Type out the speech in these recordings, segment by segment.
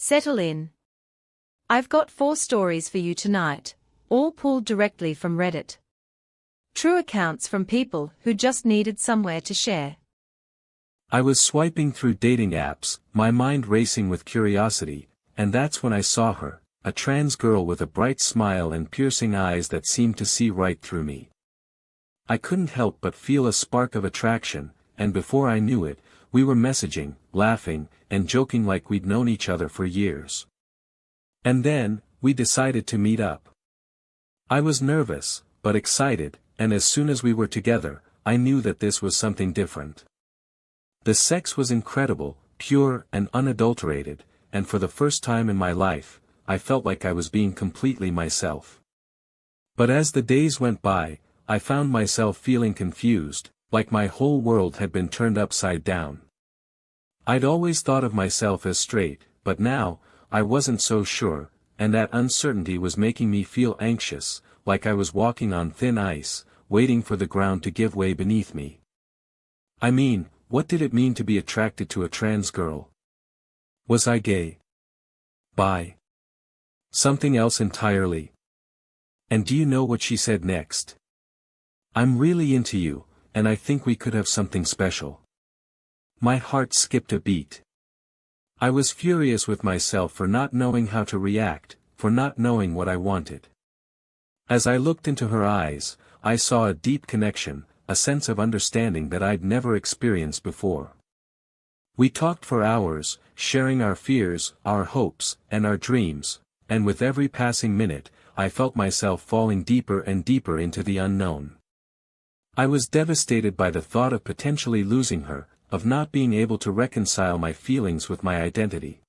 Settle in. I've got 4 stories for you tonight, all pulled directly from Reddit. True accounts from people who just needed somewhere to share. I was swiping through dating apps, my mind racing with curiosity, and that's when I saw her, a trans girl with a bright smile and piercing eyes that seemed to see right through me. I couldn't help but feel a spark of attraction, and before I knew it, we were messaging, laughing, and joking like we'd known each other for years. And then, we decided to meet up. I was nervous, but excited, and as soon as we were together, I knew that this was something different. The sex was incredible, pure and unadulterated, and for the first time in my life, I felt like I was being completely myself. But as the days went by, I found myself feeling confused, like my whole world had been turned upside down. I'd always thought of myself as straight, but now, I wasn't so sure, and that uncertainty was making me feel anxious, like I was walking on thin ice, waiting for the ground to give way beneath me. I mean, what did it mean to be attracted to a trans girl? Was I gay? Bi? Something else entirely? And do you know what she said next? I'm really into you, and I think we could have something special. My heart skipped a beat. I was furious with myself for not knowing how to react, for not knowing what I wanted. As I looked into her eyes, I saw a deep connection, a sense of understanding that I'd never experienced before. We talked for hours, sharing our fears, our hopes, and our dreams, and with every passing minute, I felt myself falling deeper and deeper into the unknown. I was devastated by the thought of potentially losing her, of not being able to reconcile my feelings with my identity.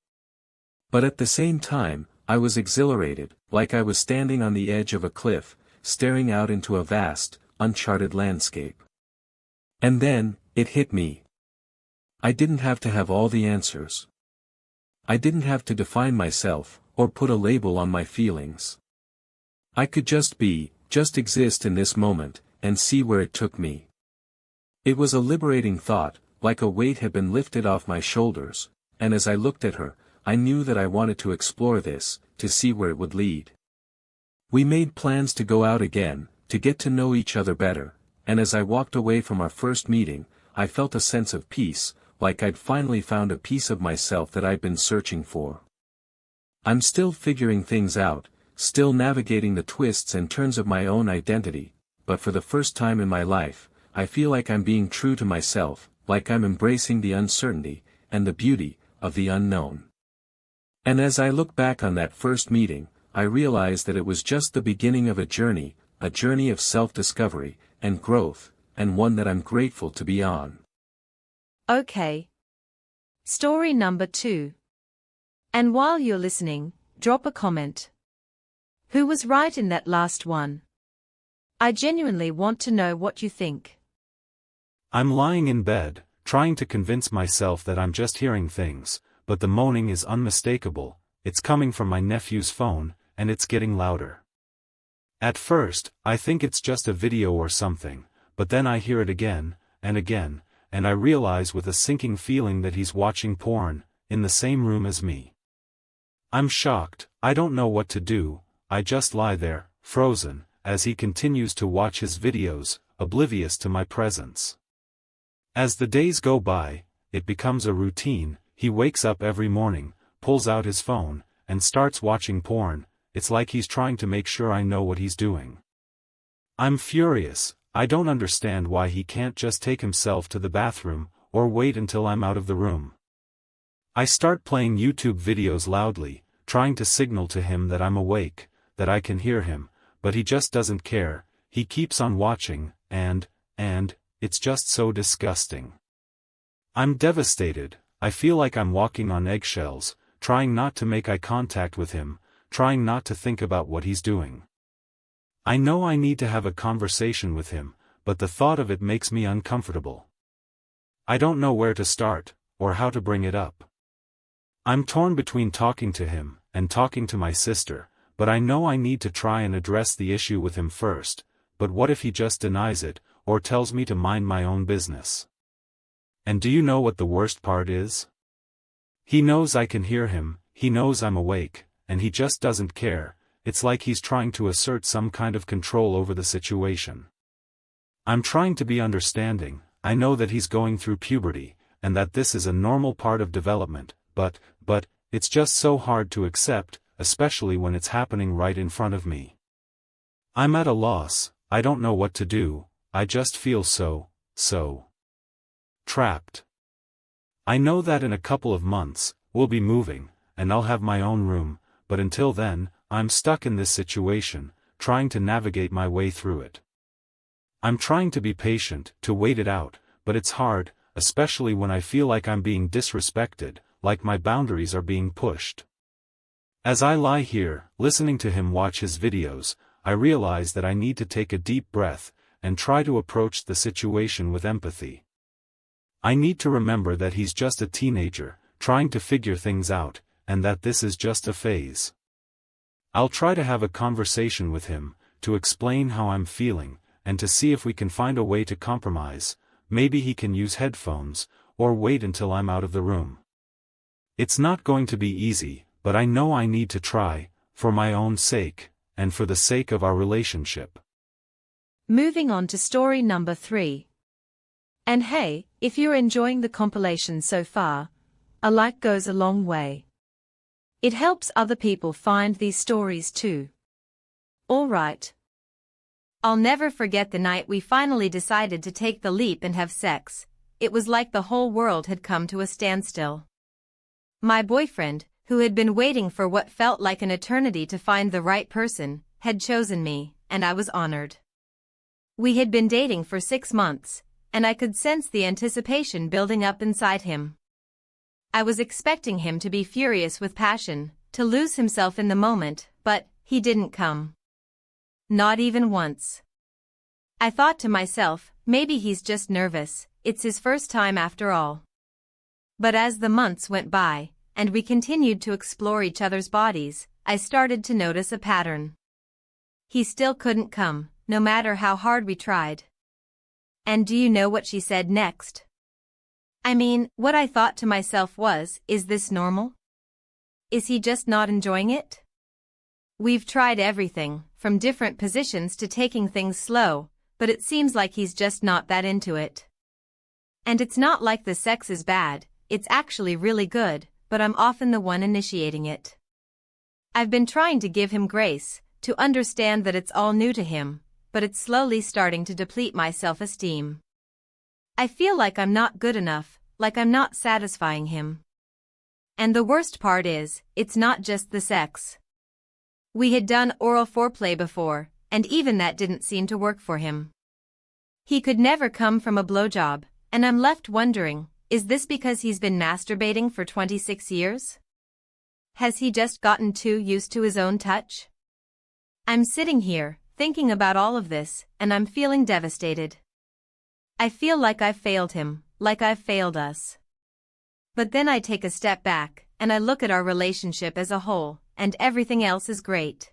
But at the same time, I was exhilarated, like I was standing on the edge of a cliff, staring out into a vast, uncharted landscape. And then, it hit me. I didn't have to have all the answers. I didn't have to define myself, or put a label on my feelings. I could just be, just exist in this moment, and see where it took me. It was a liberating thought, like a weight had been lifted off my shoulders, and as I looked at her, I knew that I wanted to explore this, to see where it would lead. We made plans to go out again, to get to know each other better, and as I walked away from our first meeting, I felt a sense of peace, like I'd finally found a piece of myself that I'd been searching for. I'm still figuring things out, still navigating the twists and turns of my own identity, but for the first time in my life, I feel like I'm being true to myself, like I'm embracing the uncertainty, and the beauty, of the unknown. And as I look back on that first meeting, I realize that it was just the beginning of a journey of self-discovery, and growth, and one that I'm grateful to be on. Okay. Story number 2. And while you're listening, drop a comment. Who was right in that last one? I genuinely want to know what you think. I'm lying in bed, trying to convince myself that I'm just hearing things, but the moaning is unmistakable. It's coming from my nephew's phone, and it's getting louder. At first, I think it's just a video or something, but then I hear it again, and I realize with a sinking feeling that he's watching porn, in the same room as me. I'm shocked, I don't know what to do, I just lie there, frozen, as he continues to watch his videos, oblivious to my presence. As the days go by, it becomes a routine. He wakes up every morning, pulls out his phone, and starts watching porn. It's like he's trying to make sure I know what he's doing. I'm furious, I don't understand why he can't just take himself to the bathroom, or wait until I'm out of the room. I start playing YouTube videos loudly, trying to signal to him that I'm awake, that I can hear him, but he just doesn't care. He keeps on watching, and it's just so disgusting. I'm devastated, I feel like I'm walking on eggshells, trying not to make eye contact with him, trying not to think about what he's doing. I know I need to have a conversation with him, but the thought of it makes me uncomfortable. I don't know where to start, or how to bring it up. I'm torn between talking to him, and talking to my sister, but I know I need to try and address the issue with him first. But what if he just denies it, or tells me to mind my own business? And do you know what the worst part is? He knows I can hear him, he knows I'm awake, and he just doesn't care. It's like he's trying to assert some kind of control over the situation. I'm trying to be understanding. I know that he's going through puberty, and that this is a normal part of development, but, it's just so hard to accept, especially when it's happening right in front of me. I'm at a loss, I don't know what to do, I just feel so trapped. I know that in a couple of months, we'll be moving, and I'll have my own room, but until then, I'm stuck in this situation, trying to navigate my way through it. I'm trying to be patient, to wait it out, but it's hard, especially when I feel like I'm being disrespected, like my boundaries are being pushed. As I lie here, listening to him watch his videos, I realize that I need to take a deep breath, and try to approach the situation with empathy. I need to remember that he's just a teenager, trying to figure things out, and that this is just a phase. I'll try to have a conversation with him, to explain how I'm feeling, and to see if we can find a way to compromise. Maybe he can use headphones, or wait until I'm out of the room. It's not going to be easy, but I know I need to try, for my own sake, and for the sake of our relationship. Moving on to story number 3. And hey, if you're enjoying the compilation so far, a like goes a long way. It helps other people find these stories too. Alright. I'll never forget the night we finally decided to take the leap and have sex. It was like the whole world had come to a standstill. My boyfriend, who had been waiting for what felt like an eternity to find the right person, had chosen me, and I was honored. We had been dating for 6 months, and I could sense the anticipation building up inside him. I was expecting him to be furious with passion, to lose himself in the moment, but he didn't come. Not even once. I thought to myself, maybe he's just nervous, it's his first time after all. But as the months went by, and we continued to explore each other's bodies, I started to notice a pattern. He still couldn't come, no matter how hard we tried. And do you know what she said next? I mean, what I thought to myself was, is this normal? Is he just not enjoying it? We've tried everything, from different positions to taking things slow, but it seems like he's just not that into it. And it's not like the sex is bad, it's actually really good, but I'm often the one initiating it. I've been trying to give him grace, to understand that it's all new to him, but it's slowly starting to deplete my self-esteem. I feel like I'm not good enough, like I'm not satisfying him. And the worst part is, it's not just the sex. We had done oral foreplay before, and even that didn't seem to work for him. He could never come from a blowjob, and I'm left wondering, is this because he's been masturbating for 26 years? Has he just gotten too used to his own touch? I'm sitting here, thinking about all of this, and I'm feeling devastated. I feel like I've failed him, like I've failed us. But then I take a step back, and I look at our relationship as a whole, and everything else is great.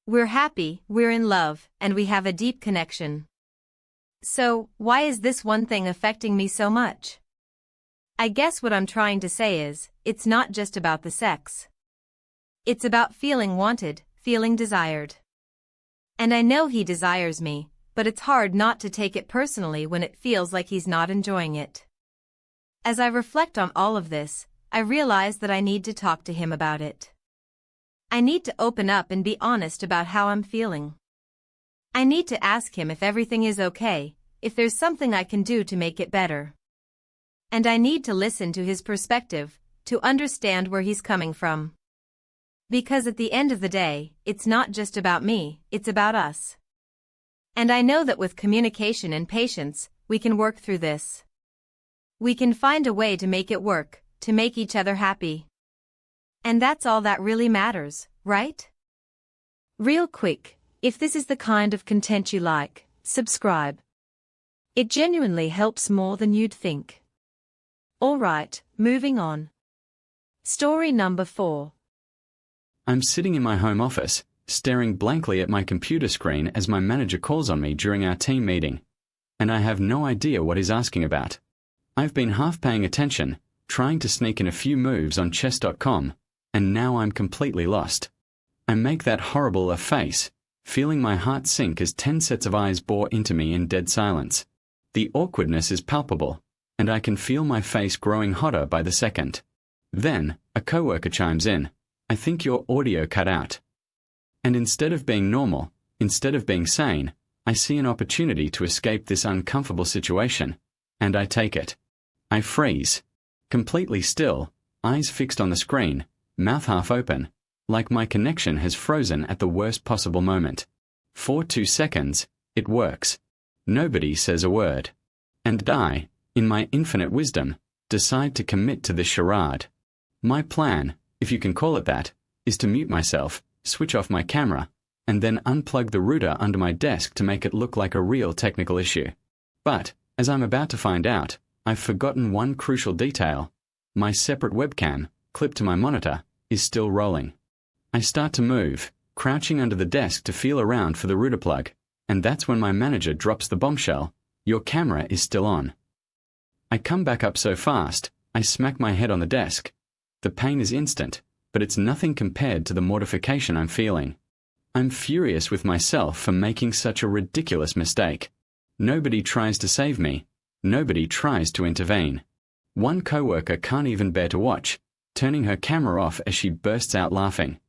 We're happy, we're in love, and we have a deep connection. So, why is this one thing affecting me so much? I guess what I'm trying to say is, it's not just about the sex. It's about feeling wanted, feeling desired. And I know he desires me, but it's hard not to take it personally when it feels like he's not enjoying it. As I reflect on all of this, I realize that I need to talk to him about it. I need to open up and be honest about how I'm feeling. I need to ask him if everything is okay, if there's something I can do to make it better. And I need to listen to his perspective, to understand where he's coming from. Because at the end of the day, it's not just about me, it's about us. And I know that with communication and patience, we can work through this. We can find a way to make it work, to make each other happy. And that's all that really matters, right? Real quick, if this is the kind of content you like, subscribe. It genuinely helps more than you'd think. Alright, moving on. Story number 4. I'm sitting in my home office, staring blankly at my computer screen as my manager calls on me during our team meeting. And I have no idea what he's asking about. I've been half paying attention, trying to sneak in a few moves on chess.com, and now I'm completely lost. I make that horrible face, feeling my heart sink as 10 sets of eyes bore into me in dead silence. The awkwardness is palpable, and I can feel my face growing hotter by the second. Then, a coworker chimes in, "I think your audio cut out." And instead of being normal, instead of being sane, I see an opportunity to escape this uncomfortable situation, and I take it. I freeze, completely still, eyes fixed on the screen, mouth half open, like my connection has frozen at the worst possible moment. For 2 seconds, it works. Nobody says a word. And I, in my infinite wisdom, decide to commit to this charade. My plan, if you can call it that, is to mute myself, switch off my camera, and then unplug the router under my desk to make it look like a real technical issue. But, as I'm about to find out, I've forgotten one crucial detail. My separate webcam, clipped to my monitor, is still rolling. I start to move, crouching under the desk to feel around for the router plug, and that's when my manager drops the bombshell, "Your camera is still on." I come back up so fast, I smack my head on the desk. The pain is instant, but it's nothing compared to the mortification I'm feeling. I'm furious with myself for making such a ridiculous mistake. Nobody tries to save me. Nobody tries to intervene. One coworker can't even bear to watch, turning her camera off as she bursts out laughing.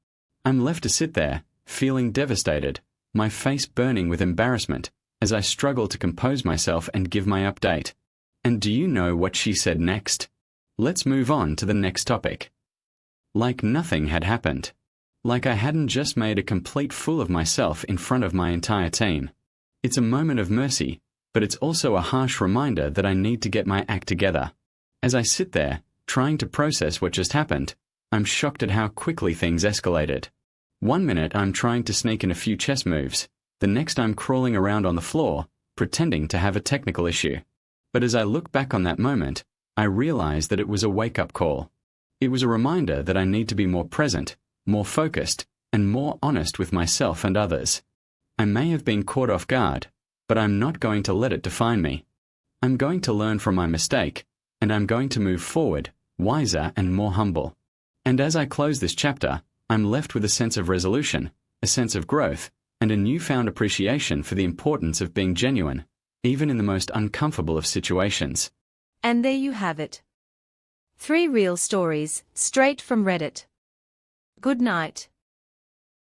I'm left to sit there, feeling devastated, my face burning with embarrassment, as I struggle to compose myself and give my update. And do you know what she said next? Let's move on to the next topic. Like nothing had happened. Like I hadn't just made a complete fool of myself in front of my entire team. It's a moment of mercy, but it's also a harsh reminder that I need to get my act together. As I sit there, trying to process what just happened, I'm shocked at how quickly things escalated. 1 minute I'm trying to sneak in a few chess moves, the next I'm crawling around on the floor, pretending to have a technical issue. But as I look back on that moment, I realize that it was a wake-up call. It was a reminder that I need to be more present, more focused, and more honest with myself and others. I may have been caught off guard, but I'm not going to let it define me. I'm going to learn from my mistake, and I'm going to move forward, wiser and more humble. And as I close this chapter, I'm left with a sense of resolution, a sense of growth, and a newfound appreciation for the importance of being genuine, even in the most uncomfortable of situations. And there you have it. 3 real stories, straight from Reddit. Good night.